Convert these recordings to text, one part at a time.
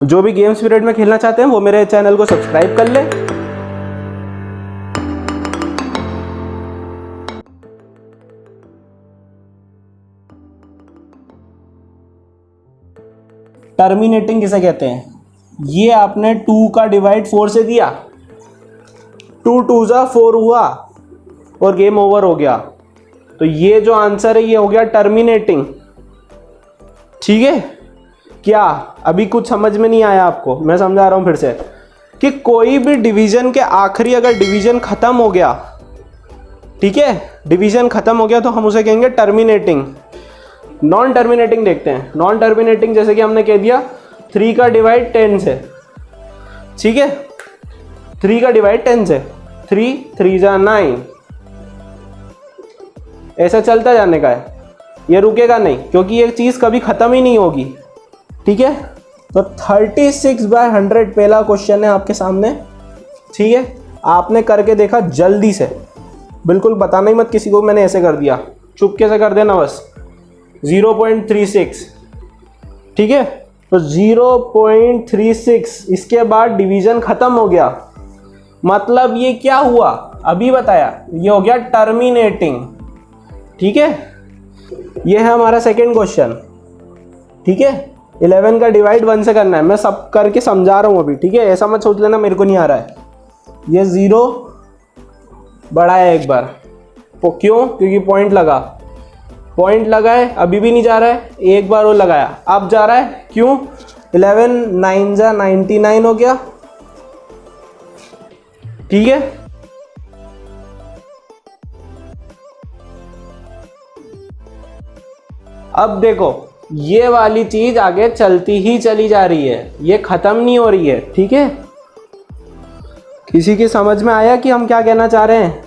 जो भी games period में खेलना चाहते हैं वो मेरे चैनल को सब्सक्राइब कर ले। टर्मिनेटिंग किसे कहते हैं? ये आपने 2 का डिवाइड 4 से दिया, 2 2 जा 4 हुआ और गेम ओवर हो गया। तो ये जो आंसर है ये हो गया टर्मिनेटिंग। ठीक है, क्या अभी कुछ समझ में नहीं आया आपको? मैं समझा रहा हूं फिर से कि कोई भी डिवीजन के आखिरी अगर डिवीजन खत्म हो गया, ठीक है, डिवीजन खत्म हो गया तो हम उसे कहेंगे टर्मिनेटिंग। नॉन टर्मिनेटिंग देखते हैं। नॉन टर्मिनेटिंग जैसे कि हमने कह दिया 3 का डिवाइड 10 से, ठीक है, 3 का डिवाइड 10 से, 3 3 जा 9, ऐसा चलता जाने का है, ये रुकेगा नहीं क्योंकि ये चीज कभी खत्म ही नहीं होगी। ठीक है, तो 36/100 पहला क्वेश्चन है आपके सामने। ठीक है, आपने करके देखा जल्दी से, बिल्कुल बताना ही मत किसी को मैंने ऐसे कर दिया, चुपके से कर देना बस। 0.36, ठीक है, तो 0.36 इसके बाद डिवीजन खत्म हो गया, मतलब ये क्या हुआ अभी बताया, ये हो गया टर्मिनेटिंग। ठीक है, ये है हमारा सेकंड क्वेश्चन। ठीक है, 11 का डिवाइड 1 से करना है, मैं सब करके समझा रहा हूं अभी। ठीक है, ऐसा मत सोच लेना मेरे को नहीं आ रहा है। ये 0 बढ़ाया एक बार, क्यों? क्योंकि पॉइंट लगा है, अभी भी नहीं जा रहा है, एक बार वो लगाया, अब जा रहा है, क्यों? 11 9 जा 99 हो गया। ठीक है, अब देखो ये वाली चीज आगे चलती ही चली जा रही है, ये खत्म नहीं हो रही है। ठीक है, किसी की समझ में आया कि हम क्या कहना चाह रहे हैं?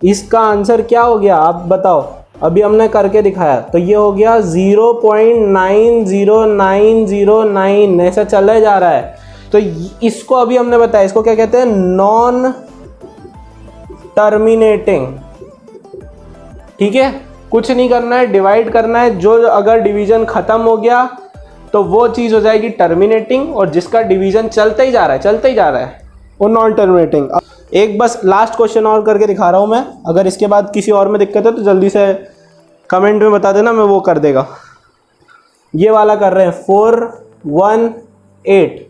इसका आंसर क्या हो गया आप बताओ? अभी हमने करके दिखाया, तो ये हो गया 0.90909, ऐसा चला जा रहा है। तो इसको अभी हमने बताया, इसको क्या कहते हैं? Non terminating. ठीक है, कुछ नहीं करना है, डिवाइड करना है, जो अगर डिवीजन खत्म हो गया तो वो चीज हो जाएगी टर्मिनेटिंग, और जिसका डिवीजन चलता ही जा रहा है वो नॉन टर्मिनेटिंग। एक बस लास्ट क्वेश्चन और करके दिखा रहा हूं मैं, अगर इसके बाद किसी और में दिक्कत है तो जल्दी से कमेंट में बता देना, मैं वो कर देगा। ये वाला कर रहे हैं 418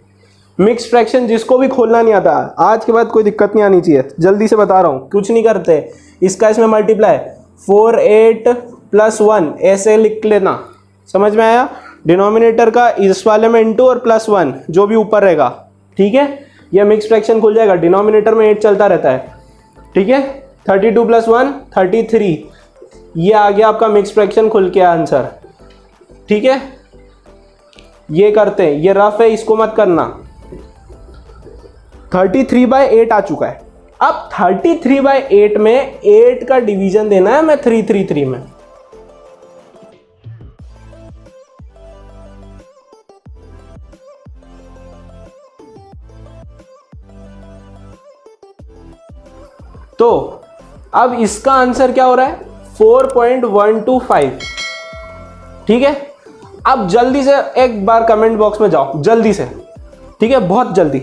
मिक्स फ्रैक्शन। जिसको भी खोलना नहीं आता आज के बाद कोई दिक्कत नहीं आनी चाहिए, जल्दी से बता रहा हूँ, कुछ नहीं करते। इसका इसमें मल्टीप्लाई 48 + 1 ऐसे लिख लेना, समझ में आया? डिनोमिनेटर का इस वाले में इंटू और +1 जो भी ऊपर रहेगा। ठीक है, यह मिक्स फ्रैक्शन खुल जाएगा, डिनोमिनेटर में 8 चलता रहता है। ठीक है, 32 + 1 33, ये आ गया आपका मिक्स फ्रैक्शन खुल के आंसर। ठीक है, ये करते हैं, ये रफ है, इसको मत करना। 33/8 आ चुका है। अब 33/8 में 8 का डिवीजन देना है मैं 333 में। तो अब इसका आंसर क्या हो रहा है? 4.125। ठीक है, अब जल्दी से एक बार कमेंट बॉक्स में जाओ, जल्दी से, ठीक है, बहुत जल्दी,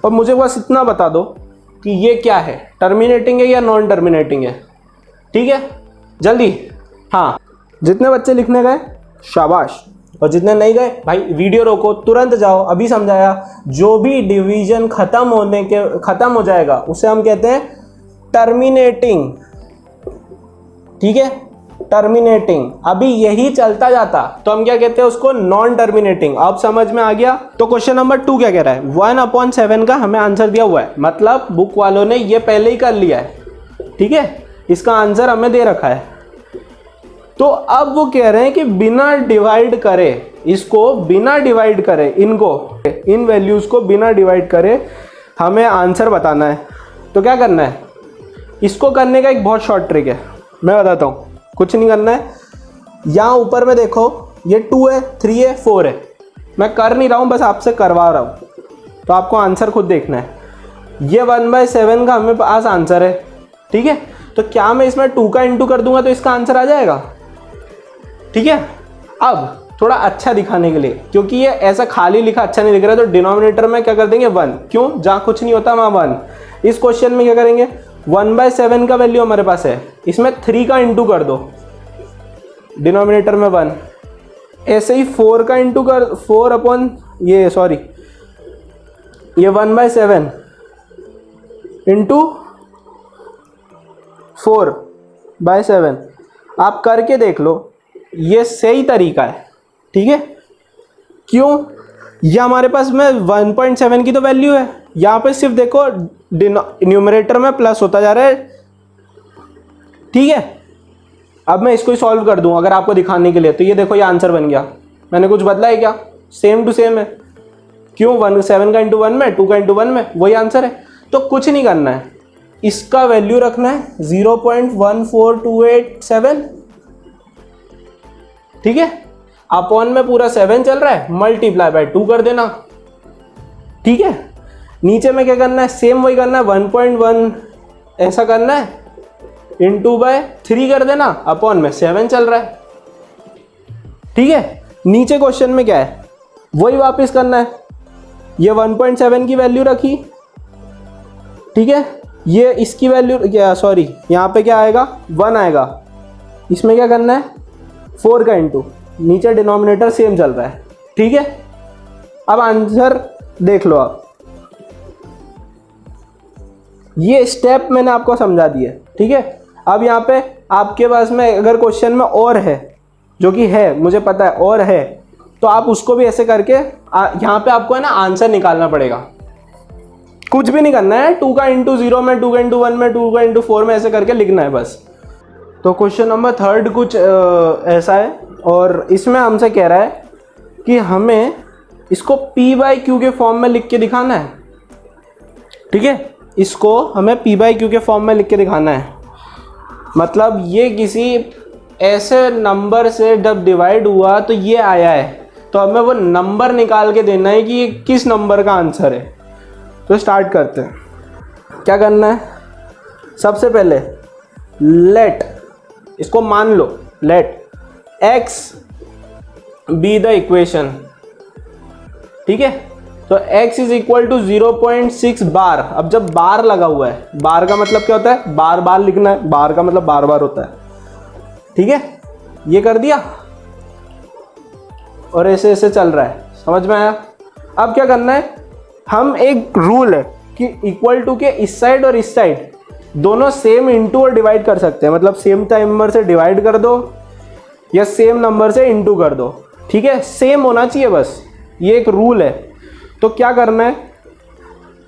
और मुझे बस इतना बता दो कि ये क्या है, टर्मिनेटिंग है या नॉन टर्मिनेटिंग है। ठीक है, जल्दी। हाँ, जितने बच्चे लिखने गए शाबाश, और जितने नहीं गए भाई वीडियो रोको, तुरंत जाओ, अभी समझाया। जो भी डिवीजन खत्म हो जाएगा उसे हम कहते हैं टर्मिनेटिंग। ठीक है, टर्मिनेटिंग। अभी यही चलता जाता तो हम क्या कहते हैं उसको? Non terminating. अब समझ में आ गया? तो क्वेश्चन नंबर 2 क्या कह रहा है? 1/7 का हमें आंसर दिया हुआ है, मतलब बुक वालों ने ये पहले ही कर लिया है। ठीक है, इसका आंसर हमें दे रखा है। तो अब वो कह रहे हैं कि बिना डिवाइड करे, इसको बिना डिवाइड करे, इन वैल्यूज को बिना डिवाइड करे हमें आंसर बताना है। तो क्या करना है? इसको करने का एक बहुत शॉर्ट ट्रिक है, मैं बताता हूँ। कुछ नहीं करना है, यहाँ ऊपर में देखो, ये 2 है, 3 है, 4 है, मैं कर नहीं रहा हूँ, बस आपसे करवा रहा हूँ, तो आपको आंसर खुद देखना है। ये 1/7 का हमें पास आंसर है। ठीक है, तो क्या मैं इसमें 2 का इंटू कर दूंगा तो इसका आंसर आ जाएगा? ठीक है, अब थोड़ा अच्छा दिखाने के लिए, क्योंकि ये ऐसा खाली लिखा अच्छा नहीं दिख रहा है, तो डिनोमिनेटर में क्या कर देंगे 1। क्यों? जहाँ कुछ नहीं होता वहाँ 1। इस क्वेश्चन में क्या करेंगे, 1/7 का वैल्यू हमारे पास है, इसमें 3 का इंटू कर दो, डिनोमिनेटर में 1। ऐसे ही 4 का इंटू कर, 4 अपॉन ये 1/7 इंटू 4/7 आप करके देख लो, ये सही तरीका है। ठीक है, क्यों? ये हमारे पास में 1.7 की तो वैल्यू है, यहाँ पे सिर्फ देखो न्यूमरेटर में प्लस होता जा रहा है। ठीक है, अब मैं इसको ही सॉल्व कर दूं अगर आपको दिखाने के लिए, तो ये देखो ये आंसर बन गया। मैंने कुछ बदला है क्या? सेम टू सेम है। क्यों? 7 का इंटू 1 में, 2 का इंटू 1 में, वही आंसर है। तो कुछ नहीं करना है, इसका वैल्यू रखना है 0.14287। ठीक है, अपॉन में पूरा 7 चल रहा है, मल्टीप्लाई बाय 2 कर देना। ठीक है, नीचे में क्या करना है, सेम वही करना है, 1.1 ऐसा करना है, इंटू बाय 3 कर देना, अपॉन में 7 चल रहा है। ठीक है, नीचे क्वेश्चन में क्या है, वही वापस करना है। ये 1.7 की वैल्यू रखी, ठीक है, ये इसकी वैल्यू क्या, सॉरी यहाँ पे क्या आएगा, 1 आएगा। इसमें क्या करना है, 4 का इंटू, नीचे डिनोमिनेटर सेम चल रहा है। ठीक है, अब आंसर देख लो आप, ये स्टेप मैंने आपको समझा दिए। ठीक है, अब यहाँ पे आपके पास में अगर क्वेश्चन में और है, जो कि है मुझे पता है और है, तो आप उसको भी ऐसे करके यहाँ पे आपको है ना आंसर निकालना पड़ेगा। कुछ भी नहीं करना है, 2 का इंटू 0 में, 2 का इंटू 1 में, 2 का इंटू 4 में, ऐसे करके लिखना है बस। तो क्वेश्चन नंबर 3 कुछ ऐसा है, और इसमें हमसे कह रहा है कि हमें इसको p/q के फॉर्म में लिख के दिखाना है। ठीक है, इसको हमें p/q के फॉर्म में लिख के दिखाना है। मतलब ये किसी ऐसे नंबर से जब डिवाइड हुआ तो ये आया है, तो हमें वो नंबर निकाल के देना है कि ये किस नंबर का आंसर है। तो स्टार्ट करते हैं। क्या करना है, सबसे पहले लेट, इसको मान लो, let x be the equation. ठीक है, तो x is equal to 0.6 bar. अब जब बार लगा हुआ है, बार का मतलब क्या होता है, बार बार लिखना है, बार का मतलब बार बार होता है। ठीक है, ये कर दिया और ऐसे ऐसे चल रहा है, समझ में आया? अब क्या करना है, हम एक रूल है कि इक्वल टू के इस साइड और इस साइड दोनों सेम इंटू और डिवाइड कर सकते हैं। मतलब सेम नंबर से डिवाइड कर दो या सेम नंबर से इंटू कर दो। ठीक है, सेम होना चाहिए बस, ये एक रूल है। तो क्या करना है,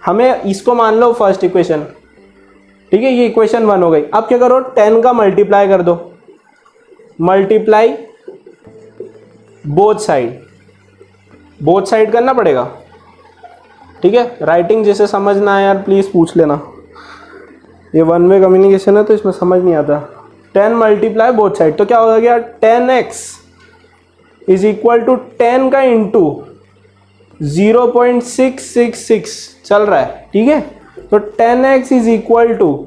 हमें इसको मान लो फर्स्ट इक्वेशन। ठीक है, ये इक्वेशन 1 हो गई। अब क्या करो, 10 का मल्टीप्लाई कर दो, मल्टीप्लाई बोथ साइड करना पड़ेगा। ठीक है, राइटिंग जैसे समझना है यार प्लीज पूछ लेना, ये 1 वे कम्युनिकेशन है तो इसमें समझ नहीं आता। 10 मल्टीप्लाई बोथ साइड, तो क्या हो गया, 10x इज इक्वल टू 10 का इंटू 0.666 चल रहा है। ठीक है, तो 10x इज इक्वल टू,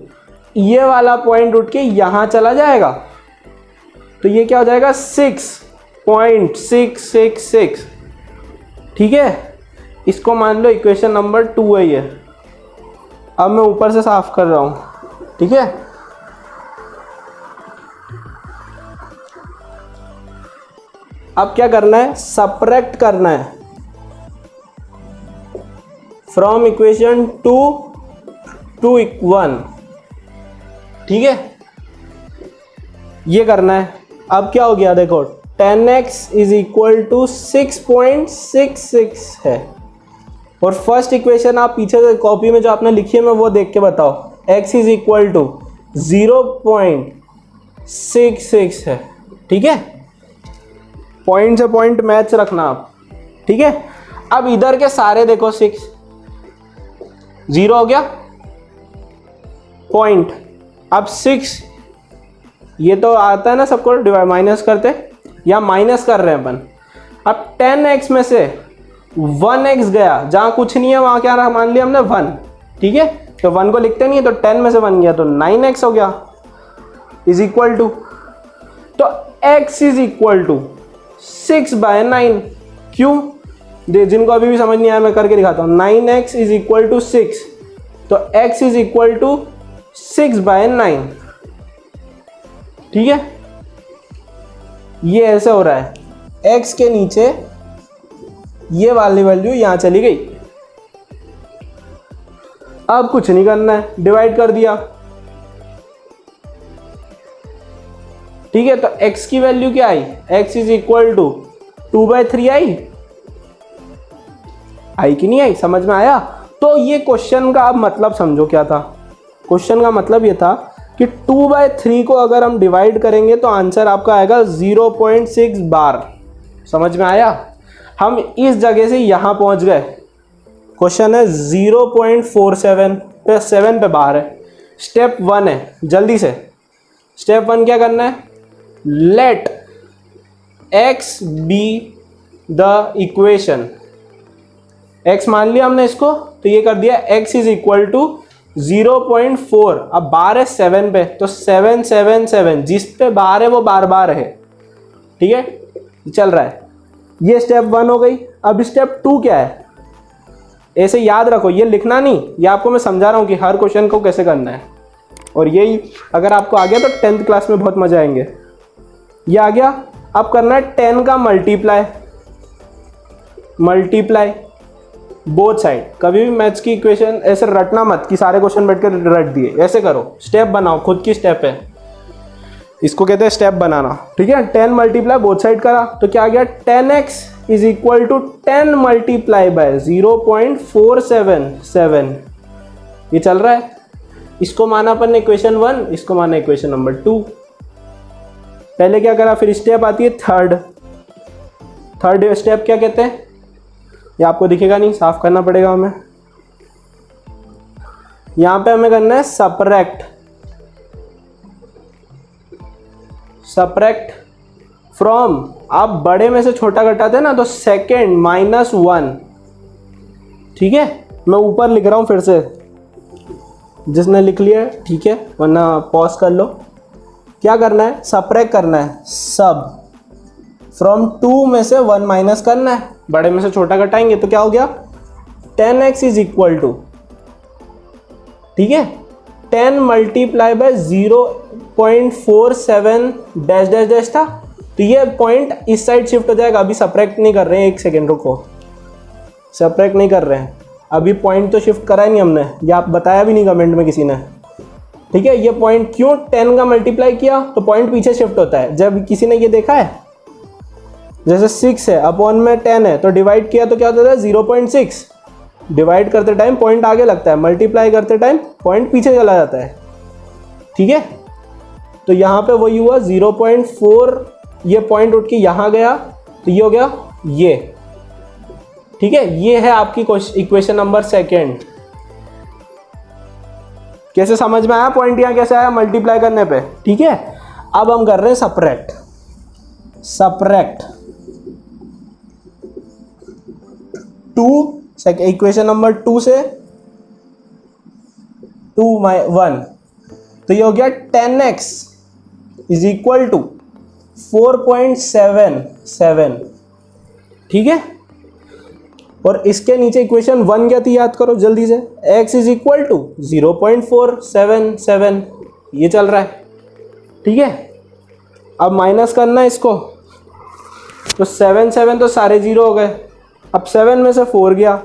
ये वाला पॉइंट उठ के यहां चला जाएगा, तो ये क्या हो जाएगा 6.666। ठीक है, इसको मान लो इक्वेशन नंबर 2 है ये। अब मैं ऊपर से साफ कर रहा हूं। ठीक है, अब क्या करना है, सब्ट्रैक्ट करना है फ्रॉम इक्वेशन 2 to 1। ठीक है, ये करना है। अब क्या हो गया, देखो 10x इज इक्वल टू 6.66 है, और फर्स्ट इक्वेशन आप पीछे कॉपी में जो आपने लिखी है मैं वो देख के बताओ, x इज इक्वल टू 0.66 है। ठीक है, पॉइंट से पॉइंट मैच रखना आप। ठीक है, अब इधर के सारे देखो 6 0 हो गया पॉइंट। अब 6 ये तो आता है ना सबको डिवाइड, माइनस करते या माइनस कर रहे हैं अपन। अब 10x में से 1x गया, जहां कुछ नहीं है वहां क्या रहा, मान लिया हमने 1। ठीक है, तो 1 को लिखते नहीं है, तो 10 में से 1 गया तो 9x हो गया इज इक्वल टू, तो x इज इक्वल टू 6/9। क्यों? जिनको अभी भी समझ नहीं आया मैं करके दिखाता हूँ। 9x इज इक्वल टू 6, तो x इज इक्वल टू 6/9। ठीक है, ये ऐसे हो रहा है, x के नीचे ये वाली वैल्यू यहां चली गई। अब कुछ नहीं करना है, डिवाइड कर दिया। ठीक है, तो x की वैल्यू क्या आई? x इज इक्वल टू 2/3 आई कि नहीं आई? समझ में आया? तो ये क्वेश्चन का अब मतलब समझो क्या था। क्वेश्चन का मतलब ये था कि 2/3 को अगर हम डिवाइड करेंगे तो आंसर आपका आएगा 0.6 बार। समझ में आया? हम इस जगह से यहां पहुंच गए। क्वेश्चन है 0.47 पे 7 पे बाहर है। स्टेप 1 है, जल्दी से स्टेप 1 क्या करना है? Let x be the equation. x मान लिया हमने इसको, तो ये कर दिया x इज इक्वल टू 0.4। अब बार है 7 पे, तो 7 7 7, जिस पे बार है वो बार बार है। ठीक है, चल रहा है। ये स्टेप 1 हो गई। अब स्टेप 2 क्या है? ऐसे याद रखो, ये लिखना नहीं, ये आपको मैं समझा रहा हूँ कि हर क्वेश्चन को कैसे करना है। और यही अगर आपको आ गया तो 10th क्लास में बहुत मजा आएंगे। ये आ गया। अब करना है 10 का मल्टीप्लाई बोथ साइड। कभी भी मैथ्स की इक्वेशन ऐसे रटना मत कि सारे क्वेश्चन बैठ कर रट दिए। ऐसे करो, स्टेप बनाओ, खुद की स्टेप है, इसको कहते हैं स्टेप बनाना। ठीक है, 10 मल्टीप्लाई बोथ साइड करा तो क्या आ गया? 10x is equal to 10 multiply by 0.477। ये चल रहा है। इसको माना अपन ने इक्वेशन 1, इसको माना इक्वेशन नंबर 2। पहले क्या करा, फिर स्टेप आती है थर्ड स्टेप क्या कहते हैं? ये आपको दिखेगा नहीं, साफ करना पड़ेगा हमें। यहां पे हमें करना है सब्ट्रैक्ट फ्रॉम। आप बड़े में से छोटा घटाते हैं ना, तो सेकेंड -1। ठीक है, मैं ऊपर लिख रहा हूं फिर से, जिसने लिख लिया ठीक है, वरना पॉज कर लो। क्या करना है? सब्ट्रैक्ट करना है। सब फ्रॉम 2 में से 1 माइनस करना है। बड़े में से छोटा घटाएंगे तो क्या हो गया? 10x इज इक्वल टू, ठीक है, 10 multiply bye 0.47 dash dash dash था, तो ये पॉइंट इस साइड शिफ्ट हो जाएगा। अभी सब्ट्रैक्ट नहीं कर रहे हैं, एक सेकेंड रुको, सब्ट्रैक्ट नहीं कर रहे हैं अभी, पॉइंट तो शिफ्ट करा ही नहीं हमने, ये आप बताया भी नहीं कमेंट में किसी ने। ठीक है, ये पॉइंट क्यों 10 का मल्टीप्लाई किया तो पॉइंट पीछे शिफ्ट होता है। जब किसी ने ये देखा है, जैसे 6 है अपॉन में 10 है, तो डिवाइड किया तो क्या होता है? 0.6। डिवाइड करते टाइम पॉइंट आगे लगता है, मल्टीप्लाई करते टाइम पॉइंट पीछे चला जाता है। ठीक है, तो यहाँ पे वही हुआ 0.4, ये पॉइंट उठ के यहाँ गया, तो ये हो गया ये। ठीक है, ये है आपकी इक्वेशन नंबर 2। कैसे समझ में आया? पॉइंट यहाँ कैसे आया? मल्टीप्लाई करने पे। ठीक है, अब हम कर रहे हैं सब्ट्रैक्ट 2, इक्वेशन नंबर 2 से 1, तो ये हो गया 10x इज इक्वल टू 4.77। ठीक है, और इसके नीचे इक्वेशन 1 क्या थी याद करो जल्दी से? x is equal to 0.477। ये चल रहा है। ठीक है, अब माइनस करना है इसको, तो 7 7 तो सारे 0 हो गए। अब 7 में से 4 गया,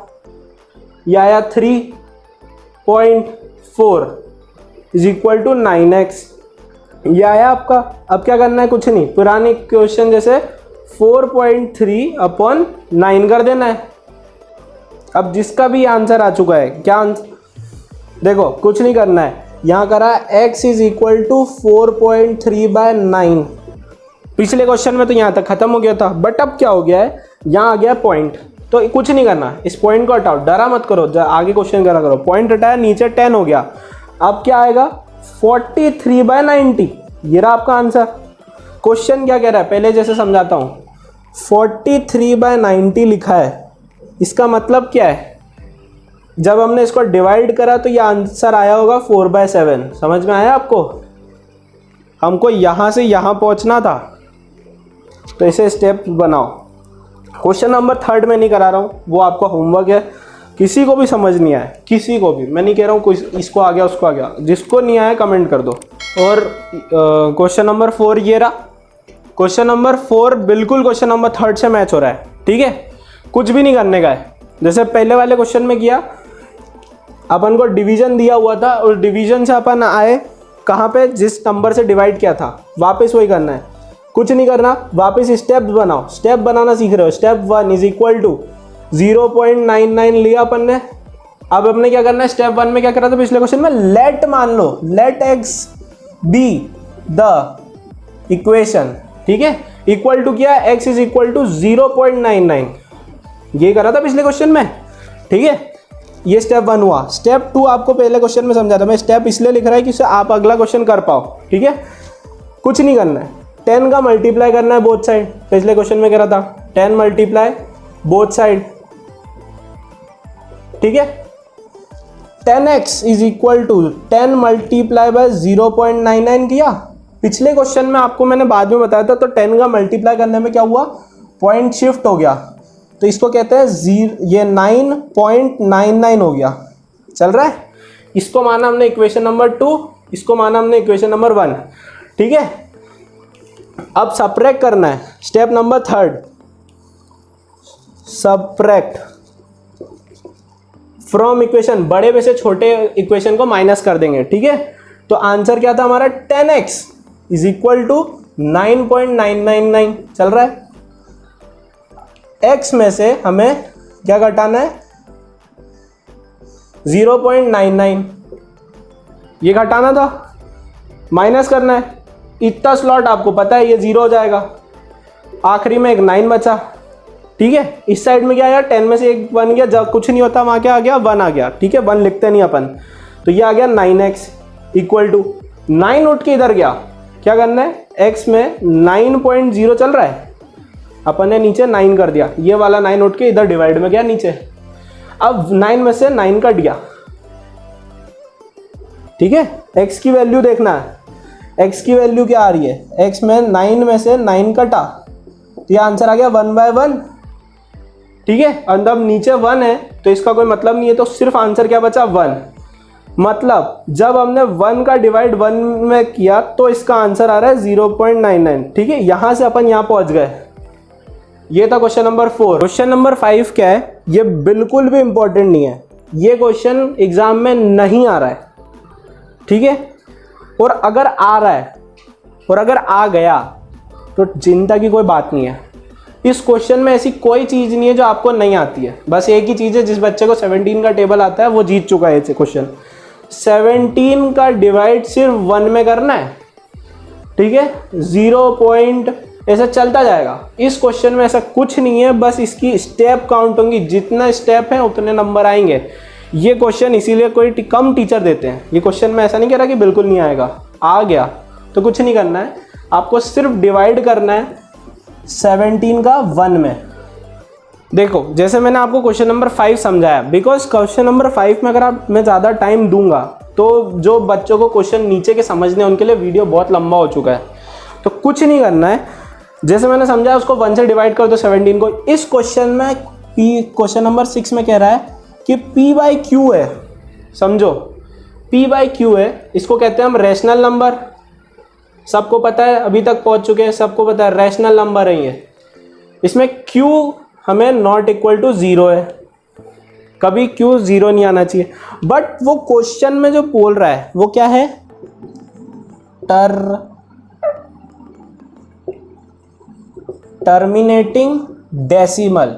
ये आया 3.4 इज इक्वल टू 9x। ये आया आपका। अब क्या करना है? कुछ नहीं, पुराने क्वेश्चन जैसे 4.3 अपॉन 9 कर देना है। अब जिसका भी आंसर आ चुका है, क्या आंसर देखो, कुछ नहीं करना है, यहां करा x इज इक्वल टू 4.3/9। पिछले क्वेश्चन में तो यहां तक खत्म हो गया था, बट अब क्या हो गया है, यहां आ गया पॉइंट, तो कुछ नहीं करना, इस पॉइंट को हटाओ, डरा मत करो, आगे क्वेश्चन करा करो। पॉइंट हटाया, नीचे 10 हो गया। अब क्या आएगा? 43/90। ये रहा आपका आंसर। क्वेश्चन क्या कह रहा है पहले जैसे समझाता हूं। 43/90 लिखा है, इसका मतलब क्या है? जब हमने इसको डिवाइड करा तो ये आंसर आया होगा 4/7। समझ में आया आपको? हमको यहां से यहां पहुंचना था, तो इसे स्टेप बनाओ। क्वेश्चन नंबर 3 में नहीं करा रहा हूँ, वो आपका होमवर्क है, किसी को भी समझ नहीं आया, किसी को भी, मैं नहीं कह रहा हूँ कोई इसको आ गया उसको आ गया, जिसको नहीं आया कमेंट कर दो। और क्वेश्चन नंबर 4 ये रहा। क्वेश्चन नंबर 4 बिल्कुल क्वेश्चन नंबर 3 से मैच हो रहा है, ठीक है, कुछ भी नहीं करने का है। जैसे पहले वाले क्वेश्चन में किया, अपन को डिवीजन दिया हुआ था और डिवीजन से अपन आए कहाँ पे, जिस नंबर से डिवाइड किया था वापस वही करना है, कुछ नहीं करना, वापस स्टेप बनाओ। स्टेप बनाना सीख रहे हो। स्टेप 1 इज इक्वल टू 0.99 लिया अपन ने। अब अपने क्या करना है, स्टेप 1 में क्या करा था पिछले क्वेश्चन में, लेट मान लो, let x be the equation, ठीक है, इक्वल टू क्या, एक्स इज इक्वल टू 0.99, ये करा था पिछले क्वेश्चन में, ठीक है। ये स्टेप 1 हुआ। स्टेप 2 आपको पहले क्वेश्चन में समझा था, मैं स्टेप इसलिए लिख रहा है कि उससे आप अगला क्वेश्चन कर पाओ, ठीक है। कुछ नहीं करना है, 10 का मल्टीप्लाई करना है बोथ साइड, पिछले क्वेश्चन में करा था 10 मल्टीप्लाई बोथ साइड, ठीक है। 10x is equal to 10 multiply by 0.99 किया। पिछले क्वेश्चन में आपको मैंने बाद में बताया था, तो 10 का मल्टीप्लाई करने में क्या हुआ, पॉइंट शिफ्ट हो गया, तो इसको कहते हैं ये 9.99 हो गया। चल रहा है। इसको माना हमने इक्वेशन नंबर 2, इसको माना हमने इक्वेशन नंबर 1, ठीक है। अब सब्ट्रैक्ट करना है, step number 3, subtract from equation, बड़े में से छोटे इक्वेशन को माइनस कर देंगे, ठीक है। तो आंसर क्या था हमारा, 10x इज इक्वल टू 9.999। चल रहा है। x में से हमें क्या घटाना है, 0.99, ये घटाना था, माइनस करना है, इतना स्लॉट आपको पता है ये 0 हो जाएगा, आखिरी में एक 9 बचा, ठीक है। इस साइड में क्या आया, 10 में से एक 1 गया, जब कुछ नहीं होता वहां क्या आ गया, 1 आ गया, ठीक है, 1 लिखते नहीं अपन, तो ये आ गया 9x इक्वल टू 9 उठ के इधर गया, क्या करना है, x में 9.0 चल रहा है, अपन ने नीचे 9 कर दिया, ये वाला 9 उठ के इधर डिवाइड में गया नीचे। अब 9 में से 9 कट गया, ठीक है। x की वैल्यू देखना है, x की वैल्यू क्या आ रही है, x में 9 में से 9 कटा, तो ये आंसर आ गया 1/1, ठीक है। अब नीचे 1 है तो इसका कोई मतलब नहीं है, तो सिर्फ आंसर क्या बचा, 1। मतलब जब हमने 1 का डिवाइड 1 में किया तो इसका आंसर आ रहा है 0.99, ठीक है। यहां से अपन यहां पहुंच गए। ये था क्वेश्चन नंबर 4। क्वेश्चन नंबर 5 क्या है, ये बिल्कुल भी इंपॉर्टेंट नहीं है, ये क्वेश्चन एग्जाम में नहीं आ रहा है, ठीक है। और अगर आ रहा है और अगर आ गया तो चिंता की कोई बात नहीं है। इस क्वेश्चन में ऐसी कोई चीज़ नहीं है जो आपको नहीं आती है, बस एक ही चीज़ है, जिस बच्चे को 17 का टेबल आता है वो जीत चुका है ये क्वेश्चन। 17 का डिवाइड सिर्फ 1 में करना है, ठीक है, 0 पॉइंट ऐसा चलता जाएगा। इस क्वेश्चन में ऐसा कुछ नहीं है, बस इसकी स्टेप काउंट होंगी, जितना स्टेप है उतने नंबर आएंगे। ये क्वेश्चन इसीलिए कोई कम टीचर देते हैं। ये क्वेश्चन में ऐसा नहीं कह रहा कि बिल्कुल नहीं आएगा, आ गया तो कुछ नहीं करना है, आपको सिर्फ डिवाइड करना है 17 का 1 में। देखो जैसे मैंने आपको क्वेश्चन नंबर 5 समझाया, बिकॉज क्वेश्चन नंबर 5 में अगर मैं ज़्यादा टाइम दूंगा तो जो बच्चों को क्वेश्चन नीचे के समझने उनके लिए वीडियो बहुत लंबा हो चुका है। तो कुछ नहीं करना है, जैसे मैंने समझाया उसको 1 से डिवाइड कर दो 17 को। इस क्वेश्चन में क्वेश्चन नंबर 6 में कह रहा है कि p/q है, समझो p/q है, इसको कहते हैं हम रैशनल नंबर। सबको पता है, अभी तक पहुंच चुके हैं, सबको पता है रैशनल नंबर है ये। इसमें q हमें नॉट इक्वल टू 0 है, कभी q 0 नहीं आना चाहिए। बट वो क्वेश्चन में जो बोल रहा है वो क्या है, टर्मिनेटिंग डेसिमल।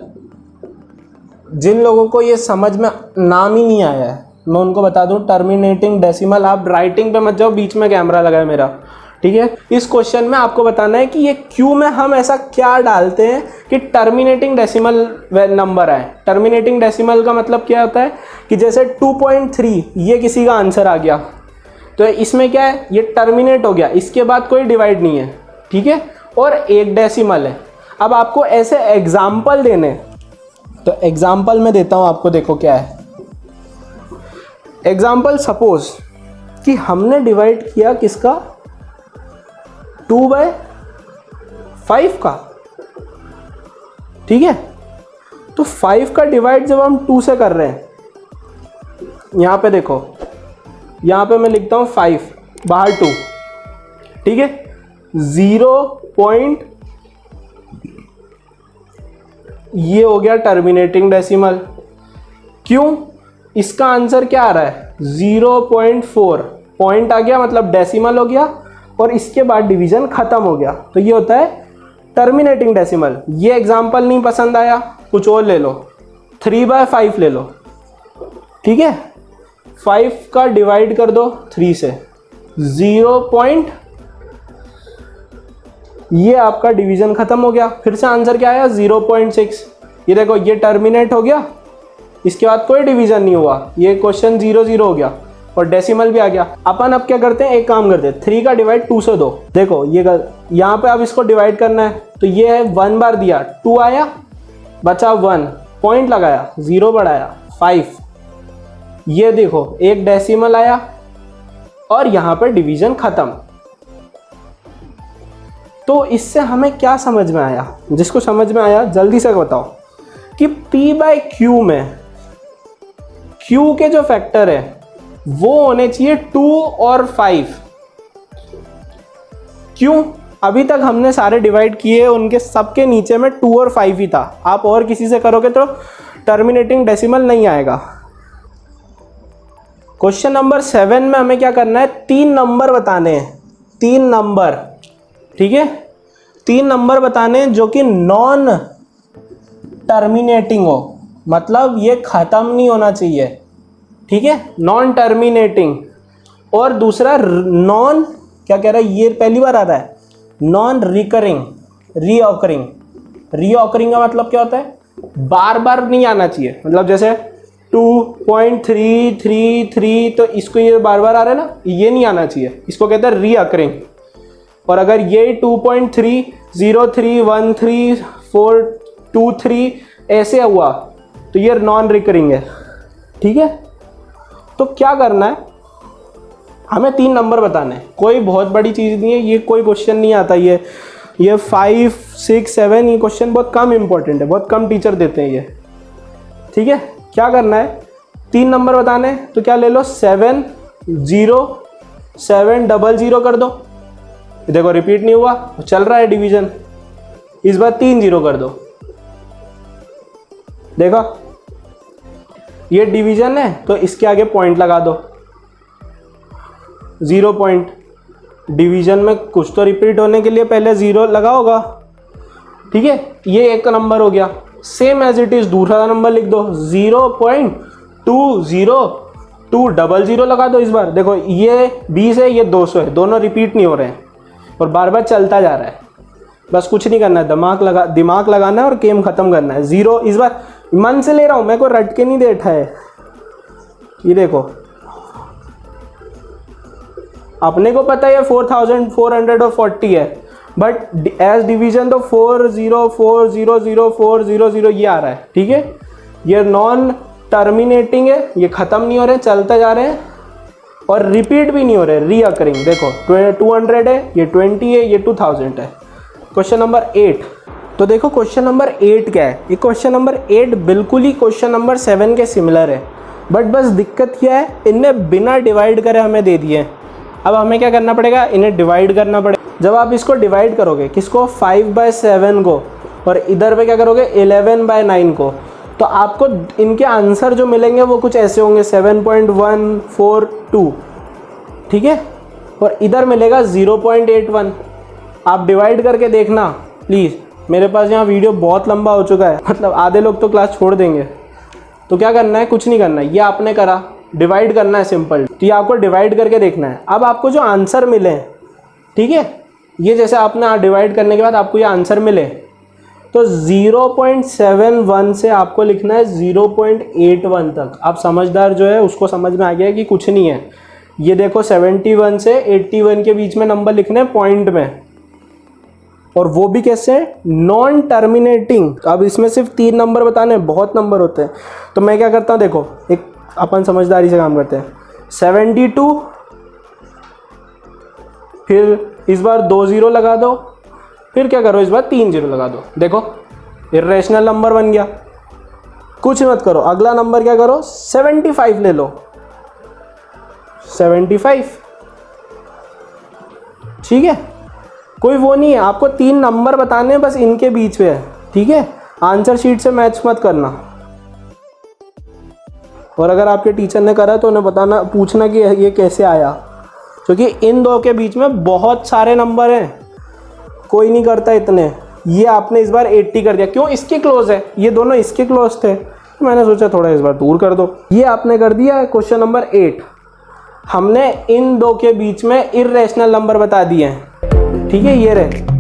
जिन लोगों को ये समझ में नाम ही नहीं आया है मैं उनको बता दूं, टर्मिनेटिंग डेसिमल। आप राइटिंग पे मत जाओ, बीच में कैमरा लगा है मेरा, ठीक है। इस क्वेश्चन में आपको बताना है कि ये क्यू में हम ऐसा क्या डालते हैं कि टर्मिनेटिंग डेसिमल नंबर आए। टर्मिनेटिंग डेसिमल का मतलब क्या होता है कि जैसे 2.3 ये किसी का आंसर आ गया, तो इसमें क्या है, ये टर्मिनेट हो गया, इसके बाद कोई डिवाइड नहीं है, ठीक है, और एक डेसिमल है। अब आपको ऐसे एग्जाम्पल देने, तो एग्जाम्पल में देता हूं आपको, देखो क्या है एग्जाम्पल। सपोज कि हमने डिवाइड किया किसका, 2/5 का, ठीक है। तो 5 का डिवाइड जब हम 2 से कर रहे हैं, यहाँ पे देखो, यहाँ पे मैं लिखता हूँ 5 बाहर 2, ठीक है। 0. ये हो गया टर्मिनेटिंग डेसिमल। क्यों? इसका आंसर क्या आ रहा है? 0.4 पॉइंट आ गया, मतलब डेसिमल हो गया, और इसके बाद डिवीजन खत्म हो गया, तो ये होता है टर्मिनेटिंग डेसिमल। ये एग्जाम्पल नहीं पसंद आया, कुछ और ले लो, 3/5 ले लो, ठीक है। 5 का डिवाइड कर दो 3 से, 0. ये आपका डिवीजन खत्म हो गया। फिर से आंसर क्या आया? 0.6। ये देखो, ये टर्मिनेट हो गया, इसके बाद कोई डिवीजन नहीं हुआ, ये क्वेश्चन 0-0 हो गया और डेसिमल भी आ गया। अपन अब क्या करते हैं, एक काम करते हैं, 3 का डिवाइड 2 से दो। देखो ये यहाँ पे अब इसको डिवाइड करना है, तो ये है 1 बार दिया, 2 आया, बचा 1, पॉइंट लगाया, 0 बढ़ाया 5। ये देखो एक डेसिमल आया और यहाँ पे डिवीजन खत्म। तो इससे हमें क्या समझ में आया? जिसको समझ में आया जल्दी से बताओ कि P/Q में Q के जो फैक्टर है वो होने चाहिए 2 और 5। क्यों? अभी तक हमने सारे डिवाइड किए, उनके सबके नीचे में 2 और 5 ही था। आप और किसी से करोगे तो टर्मिनेटिंग डेसिमल नहीं आएगा। क्वेश्चन नंबर 7 में हमें क्या करना है? 3 नंबर बताने हैं, 3 नंबर, ठीक है। 3 नंबर बताने हैं जो कि नॉन टर्मिनेटिंग हो, मतलब ये खत्म नहीं होना चाहिए, ठीक है, नॉन टर्मिनेटिंग। और दूसरा नॉन, क्या कह रहा है, ये पहली बार आ रहा है, नॉन रिकरिंग, रीऑकरिंग। रीऑकरिंग का मतलब क्या होता है? बार बार नहीं आना चाहिए, मतलब जैसे 2.333, तो इसको ये बार बार आ रहा है ना, ये नहीं आना चाहिए, इसको कहते हैं रीऑकरिंग। और अगर ये 2.3031342 ऐसे हुआ तो ये नॉन रिकरिंग है, ठीक है। तो क्या करना है, हमें 3 नंबर बताने हैं, कोई बहुत बड़ी चीज़ नहीं है, ये कोई क्वेश्चन नहीं आता, ये 5, 6, 7 ये क्वेश्चन बहुत कम इंपॉर्टेंट है, बहुत कम टीचर देते हैं ये, ठीक है। क्या करना है, 3 नंबर बताने हैं, तो क्या ले लो, 70700 कर दो। देखो रिपीट नहीं हुआ, चल रहा है डिवीजन। इस बार 3 0 कर दो, देखो ये डिवीजन है, तो इसके आगे पॉइंट लगा दो, 0 पॉइंट। डिवीजन में कुछ तो रिपीट होने के लिए पहले 0 लगा होगा, ठीक है। ये एक नंबर हो गया। सेम एज इट इज दूसरा नंबर लिख दो, 0.20200 लगा दो। इस बार देखो ये 20 है, ये 200 है, दोनों रिपीट नहीं हो रहे हैं और बार बार चलता जा रहा है। बस कुछ नहीं करना है, दिमाग लगाना है और गेम खत्म करना है। 0 इस बार मन से ले रहा हूं, मेरे को रट के नहीं बैठा है। ये देखो अपने को पता है 4440 है, बट एज डिवीजन तो 40400400 ये आ रहा है, ठीक है। ये नॉन टर्मिनेटिंग है, ये खत्म नहीं हो रहे, चलते जा रहे हैं और रिपीट भी नहीं हो रहे, रीअकरिंग। देखो 200 है, ये 20 है, ये 2000 है। क्वेश्चन नंबर 8, तो देखो क्वेश्चन नंबर 8 क्या है। ये क्वेश्चन नंबर 8 बिल्कुल ही क्वेश्चन नंबर 7 के सिमिलर है, बट बस दिक्कत क्या है, इन्हें बिना डिवाइड करे हमें दे दिए हैं। अब हमें क्या करना पड़ेगा, इन्हें डिवाइड करना पड़ेगा। जब आप इसको डिवाइड करोगे, किसको, 5/7 को, और इधर पे क्या करोगे, 11/9 को, तो आपको इनके आंसर जो मिलेंगे वो कुछ ऐसे होंगे, 7.142, ठीक है। और इधर मिलेगा 0.81। आप डिवाइड करके देखना प्लीज़। मेरे पास यहाँ वीडियो बहुत लंबा हो चुका है, मतलब आधे लोग तो क्लास छोड़ देंगे। तो क्या करना है, कुछ नहीं करना है, ये आपने करा, डिवाइड करना है सिंपल। तो ये आपको डिवाइड करके देखना है। अब आपको जो आंसर मिले, ठीक है, ये जैसे आपने डिवाइड करने के बाद आपको ये आंसर मिले, तो 0.71 से आपको लिखना है 0.81 तक। आप समझदार जो है उसको समझ में आ गया है कि कुछ नहीं है। ये देखो 71 से 81 के बीच में नंबर लिखने हैं पॉइंट में, और वो भी कैसे, नॉन टर्मिनेटिंग। अब इसमें सिर्फ 3 नंबर बताने, बहुत नंबर होते हैं। तो मैं क्या करता हूँ, देखो एक अपन समझदारी से काम करते हैं, 72, फिर इस बार 2 0 लगा दो, फिर क्या करो, इस बार 3 0 लगा दो। देखो इर्रेशनल नंबर बन गया। कुछ मत करो, अगला नंबर क्या करो, 75 ले लो, 75। ठीक है, कोई वो नहीं है, आपको 3 नंबर बताने हैं, बस इनके बीच में है। ठीक है, आंसर शीट से मैच मत करना। और अगर आपके टीचर ने करा तो उन्हें बताना, पूछना कि ये कैसे आया, क्योंकि इन दो के बीच में बहुत सारे नंबर हैं, कोई नहीं करता इतने। ये आपने इस बार 80 कर दिया, क्यों, इसके क्लोज है, ये दोनों इसके क्लोज थे, तो मैंने सोचा थोड़ा इस बार दूर कर दो। ये आपने कर दिया क्वेश्चन नंबर 8। हमने इन दो के बीच में इर्रेशनल नंबर बता दिए हैं। ठीक है, ये रहे।